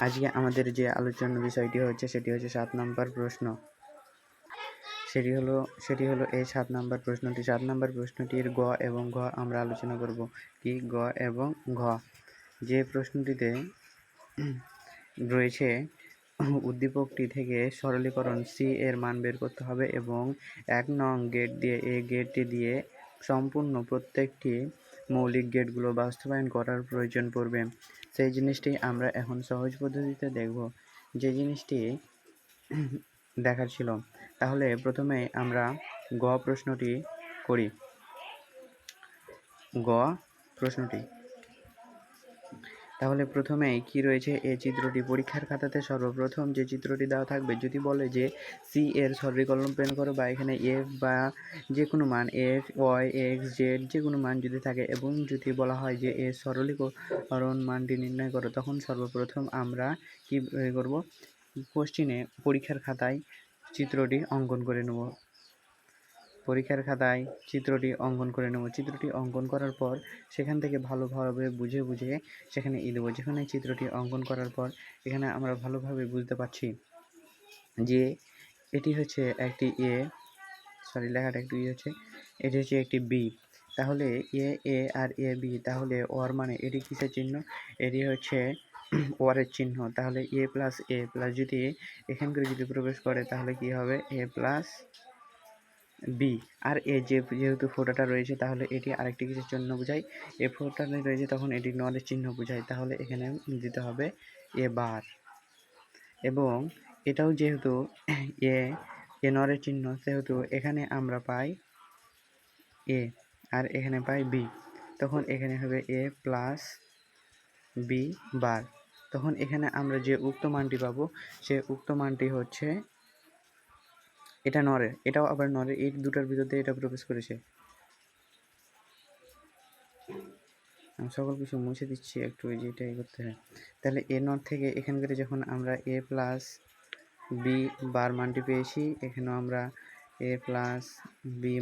আজকে আমাদের যে আলোচনার বিষয়টি হচ্ছে সেটি হচ্ছে 7 নম্বর প্রশ্ন। সেটি হলো এই 7 নম্বর প্রশ্নটি। 7 নম্বর প্রশ্নটির গ এবং ঘ আমরা আলোচনা করব। কি গ এবং ঘ? যে প্রশ্নটিতে রয়েছে উদ্দীপকটি থেকে সরলীকরণ সি এর মান বের করতে হবে এবং 1 নং গেট দিয়ে এই গেটটি দিয়ে সম্পূর্ণ প্রত্যেকটি মৌলিক গেটগুলো বাস্তবায়ন করার প্রয়োজন পড়বে। সেই জিনিসটি আমরা এখন সহজ পদ্ধতিতে দেখব। যে জিনিসটি দেখার ছিল। তাহলে প্রথমে আমরা গ প্রশ্নটি করি। গ প্রশ্নটি তাহলে প্রথমেই কি রয়েছে এই চিত্রটি। পরীক্ষার খাতাতে সর্বপ্রথম যে চিত্রটি দেওয়া থাকবে, যদি বলে যে সি এর সরলীকরণ বের করো বা এখানে এফ বা যে কোনো মান এফ ওয়াই এক্স জেড যে কোনো মান যদি থাকে এবং যদি বলা হয় যে এর সরলীকরণ মানটি নির্ণয় করো, তখন সর্বপ্রথম আমরা কি করব, কোশ্চিনে পরীক্ষার খাতায় চিত্রটি অঙ্কন করে নেব। চিত্রটি অঙ্কন করার পর সেখান থেকে ভালোভাবে বুঝে সেখানে দেবো। যেখানে চিত্রটি অঙ্কন করার পর এখানে আমরা ভালোভাবে বুঝতে পারছি যে এটি হচ্ছে একটি লেখাটা একটু হচ্ছে, এটি হচ্ছে একটি বি। তাহলে এ আর এ বি, তাহলে ওর মানে এটি কিসের চিহ্ন? এটি হচ্ছে ওয়ারের চিহ্ন। তাহলে এ প্লাস যদি এখান করে যদি প্রবেশ করে তাহলে কি হবে? এ প্লাস বি। আর যেহেতু ফোঁটাটা রয়েছে তাহলে এটি আরেকটি কিসের চিহ্ন বোঝায়? এ ফোঁটাটা রয়েছে তখন এটি নরের চিহ্ন বোঝায়। তাহলে এখানে দিতে হবে এ বার। এবং এটাও যেহেতু এ নরের চিহ্ন, সেহেতু এখানে আমরা পাই এ আর এখানে পাই বি। তখন এখানে হবে এ প্লাস বি বার। তখন এখানে আমরা যে উক্ত মানটি পাবো সে উক্ত মানটি হচ্ছে, এটা নরের, এটাও আবার নরের, এই দুটার ভিতর দিয়ে এটা প্রবেশ করেছে। আমি সকল কিছু মুছে দিচ্ছি একটু, যেটাই করতে হয়। তাহলে এ নট থেকে এখানকার যখন আমরা এ প্লাস বি বার মানটি পেয়েছি, এখানেও আমরা এ প্লাস বি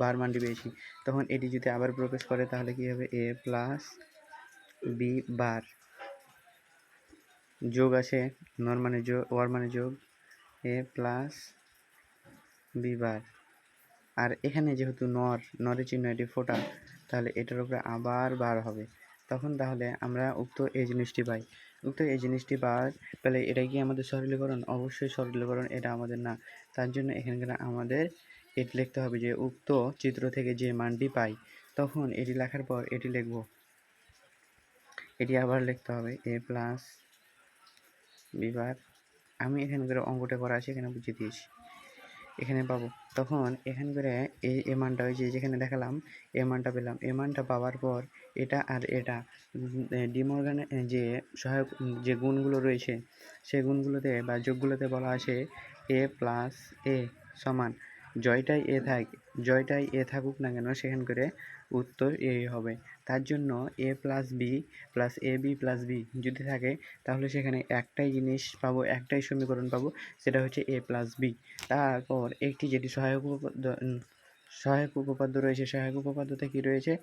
বার মানটি পেয়েছি, তখন এটি যদি আবার প্রবেশ করে তাহলে কি হবে? এ প্লাস বি বার, যোগ আছে, নর মানে যোগ, ওয়ার মানে যোগ, এ প্লাস বি বার। আর এখানে যেহেতু নরের চিহ্ন এটি ফোঁটা, তাহলে এটার উপরে আবার বার হবে। তখন তাহলে আমরা উক্ত এই জিনিসটি পাই। তাহলে এটা কি আমাদের সরলীকরণ? অবশ্যই সরলীকরণ, এটা আমাদের না। তার জন্য এখানকার আমাদের এটি লিখতে হবে যে উক্ত চিত্র থেকে যে মানটি পাই। তখন এটি লেখার পর এটি লিখব, এটি আবার লিখতে হবে এ প্লাস বি বার। আমি এখানকার অঙ্কটা করা আছে, এখানে বুঝিয়ে দিয়েছি, এখানে পাবো। তখন এখান করে এই মানটা ওই যেখানে দেখালাম এ মানটা পেলাম। এ মানটা পাওয়ার পর এটা আর এটা ডি মর্গানের যে সহায়ক যে গুণগুলো রয়েছে সেই গুণগুলোতে বা যোগগুলোতে বলা আছে এ প্লাস এ সমান জয়টাই এ থাকুক না কেন সেখান করে উত্তর এ হবে। তার জন্য এ plus B plus A B plus B যদি থাকে তাহলে সেখানে একটাই জিনিস পাবো, একটাই সমীকরণ পাবো, সেটা হচ্ছে এ প্লাস বি। তারপর একটি যেটি সহায়ক উপপাদ্য রয়েছে, সহায়ক উপপাদ্যতে কি রয়েছে?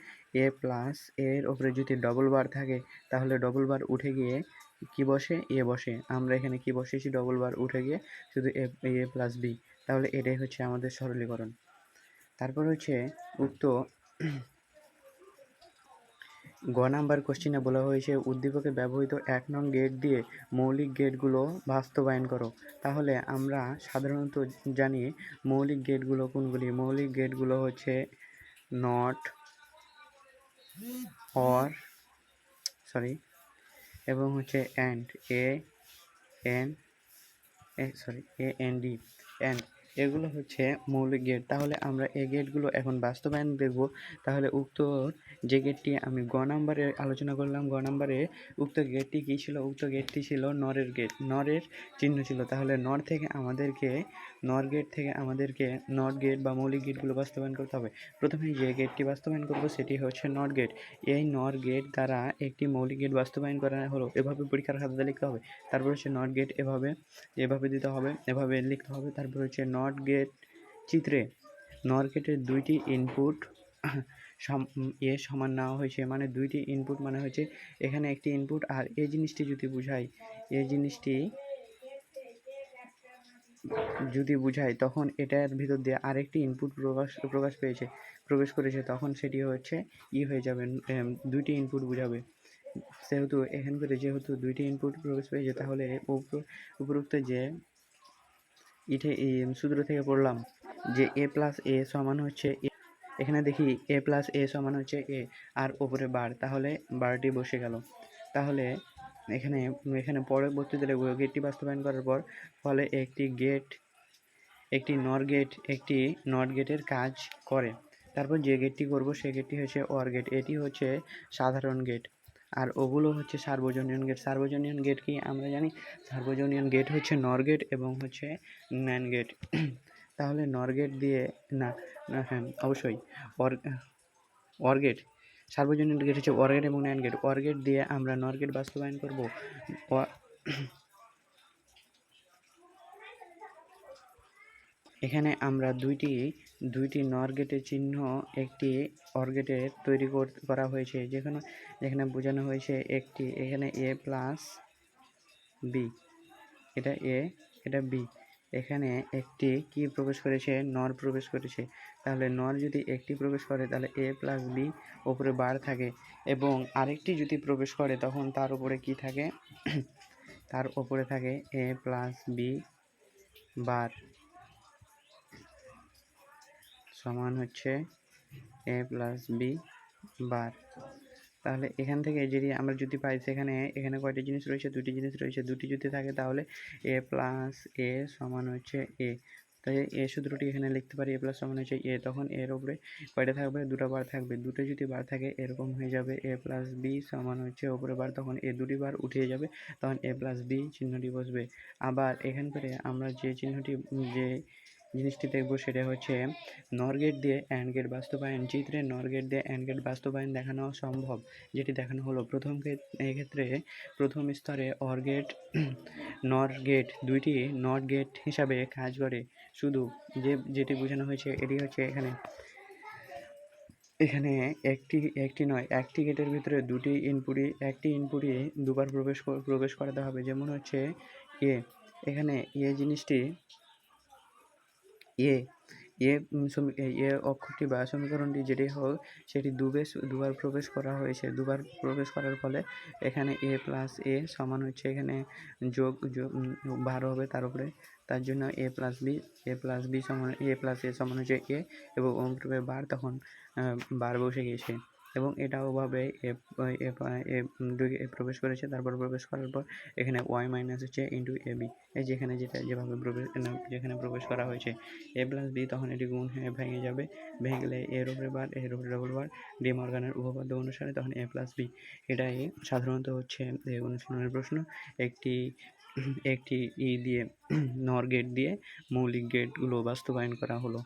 এ প্লাস এর ওপরে যদি ডবল বার থাকে তাহলে ডবল বার উঠে গিয়ে কি বসে? এ বসে। আমরা এখানে কি বসেছি? ডবল বার উঠে গিয়ে শুধু এ প্লাস বি। তাহলে এটাই হচ্ছে আমাদের সরলীকরণ। তারপর হচ্ছে উক্ত গ নাম্বার কোশ্চিনে বলা হয়েছে উদ্দীপকে ব্যবহৃত 1 নং গেট দিয়ে মৌলিক গেটগুলো বাস্তবায়ন করো। তাহলে আমরা সাধারণত জানি মৌলিক গেটগুলো কোনগুলি। মৌলিক গেটগুলো হচ্ছে নট, অর এবং হচ্ছে অ্যান্ড, অ্যান্ড এগুলো হচ্ছে মৌলিক গেট। তাহলে আমরা এই গেটগুলো এখন বাস্তবায়ন দেখব। তাহলে উক্ত যে গেটটি আমি গ নাম্বারে আলোচনা করলাম, গ নাম্বারে উক্ত গেটটি কী ছিল? উক্ত গেটটি ছিল নরের গেট, নরের চিহ্ন ছিল। তাহলে নট গেট বা মৌলিক গেটগুলো বাস্তবায়ন করতে হবে। প্রথমে যে গেটটি বাস্তবায়ন করব সেটি হচ্ছে নট গেট। এই নট গেট দ্বারা একটি মৌলিক গেট বাস্তবায়ন করা হলো, এভাবে পরীক্ষার খাতাতে লিখতে হবে। তারপর হচ্ছে নট গেট এভাবে দিতে হবে, এভাবে লিখতে হবে। তারপর হচ্ছে নট গেট চিত্রে নট গেটের দুইটি ইনপুট এ সমান নেওয়া হয়েছে, মানে দুইটি ইনপুট মানে হচ্ছে এখানে একটি ইনপুট, আর এই জিনিসটি যদি বুঝাই, এই জিনিসটি যদি বুঝাই তখন এটার ভিতর দিয়ে আরেকটি ইনপুট প্রবেশ করেছে, তখন সেটি হচ্ছে হয়ে যাবে, দুইটি ইনপুট বুঝাবে। সেহেতু এখান করে যেহেতু দুইটি ইনপুট প্রবেশ পেয়েছে, তাহলে উপরোক্ত যে সূত্র থেকে পড়লাম যে এ প্লাস এ সমান হচ্ছে এখানে দেখি এ প্লাস এ সমান হচ্ছে এ, আর ওপরে বার, তাহলে বারটি বসে গেল। তাহলে এখানে এখানে পরবর্তীতে লিখব গেটটি বাস্তবায়ন করার পর ফলে একটি নট গেটের কাজ করে। তারপর যে গেটটি করব সেই গেটটি হচ্ছে অর গেট, এটি হচ্ছে সাধারণ গেট, আর ওগুলো হচ্ছে সার্বজনীন গেট। সার্বজনীন গেট কি আমরা জানি, সার্বজনীন গেট হচ্ছে নর গেট এবং হচ্ছে ন্যান্ড গেট। তাহলে নর গেট দিয়ে হ্যাঁ অবশ্যই অর গেট, সার্বজনীন গেট হচ্ছে অর গেট এবং ন্যান্ড গেট। অর গেট দিয়ে আমরা নর গেট বাস্তবায়ন করব। এখানে আমরা দুইটি নর গেটের চিহ্ন একটি অর গেটের তৈরি করা হয়েছে, যেখানে বোঝানো হয়েছে একটি এখানে এ প্লাস বি, এটা এ এটা বি, এখানে একটি কি প্রবেশ করেছে, নর প্রবেশ করেছে। তাহলে নর যদি একটি প্রবেশ করে তাহলে এ প্লাস বি ওপরে বার থাকে, এবং আরেকটি যদি প্রবেশ করে তখন তার উপরে কি থাকে, তার উপরে থাকে এ প্লাস বি বার সমান হচ্ছে এ প্লাস বি বার। তাহলে এখান থেকে আমরা যদি পাই, এখানে কয়টি জিনিস রয়েছে, দুটি জিনিস রয়েছে, দুটি যদি থাকে তাহলে এ প্লাস এ সমান হচ্ছে এ। তাই এ সূত্রটি এখানে লিখতে পারি, এ প্লাস সমান হচ্ছে এ, তখন এর উপরে কয়টা থাকবে, দুটো বার থাকবে, দুটো যদি বার থাকে এরকম হয়ে যাবে এ প্লাস বি সমান হচ্ছে ওপরে বার, তখন এ দুটি বার উঠে যাবে, তখন এ প্লাস বি চিহ্নটি বসবে। আবার এখান থেকে আমরা যে জিনিসটি দেখব সেটা হচ্ছে নর গেট দিয়ে অ্যান্ড গেট বাস্তবায়ন। চিত্রে নর গেট দিয়ে অ্যান্ড গেট বাস্তবায়ন দেখানো সম্ভব, যেটি দেখানো হলো। এক্ষেত্রে প্রথম স্তরে অর গেট নর গেট দুইটি নট গেট হিসাবে কাজ করে, শুধু যেটি বোঝানো হয়েছে এটি হচ্ছে এখানে একটি নয়, একটি গেটের ভিতরে একটি ইনপুটই দুবার প্রবেশ করাতে হবে। যেমন হচ্ছে এ, এখানে এ জিনিসটি এ এ এ অক্ষরটি বা সমীকরণটি যেটি হোক সেটি দুবার প্রবেশ করা হয়েছে। দুবার প্রবেশ করার ফলে এখানে এ প্লাস এ সমান হচ্ছে এখানে যোগ বার হবে তার উপরে, তার জন্য এ প্লাস বি সমান এ প্লাস এ সমান হচ্ছে এ, এবং অনুরূপে বার, তখন বার বসে গিয়েছে। এবং এটা ওভাবে প্রবেশ করেছে, তারপর প্রবেশ করার পর এখানে ওয়াই মাইনাস হচ্ছে ইন্টু এ বি, যেখানে যেভাবে যেখানে প্রবেশ করা হয়েছে এ প্লাস বি, তখন এটি গুণ হয়ে ভেঙে যাবে, ভেঙে গেলে এর উপরে বার এর উপরে ডবল বার, ডি মর্গানের উপপাদ্য অনুসারে তখন এ প্লাস বি। এটাই সাধারণত হচ্ছে অনুশীলনের প্রশ্ন। একটি দিয়ে নর গেট দিয়ে মৌলিক গেটগুলো বাস্তবায়ন করা হলো।